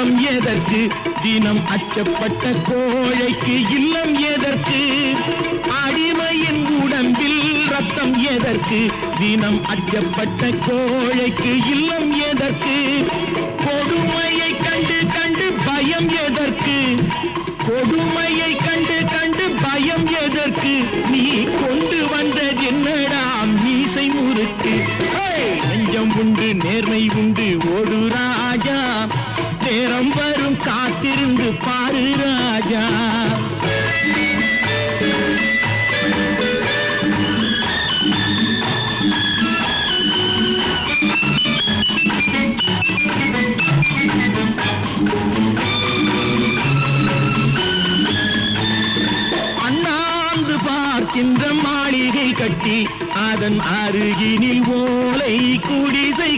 ரத்தம் எதற்கு தினம் அச்சப்பட்ட கோழைக்கு இல்லம் எதற்கு அடிமையின் உடம்பில் ரத்தம் எதற்கு தினம் அச்சப்பட்ட கோழைக்கு இல்லம் எதற்கு கொடுமையை கண்டு கண்டு பயம் எதற்கு கொடுமையை கண்டு கண்டு பயம் எதற்கு நீ கொண்டு வந்தது என்னடா மீசை முறுக்கு நெஞ்சம் உண்டு நேர்மை உண்டு ஓடு ராஜா நேரம் வரும் காத்திருந்து பாரு ராஜா பார்க்கின்ற மாளிகை கட்டி அதன் அருகினில் ஓலை குடிசை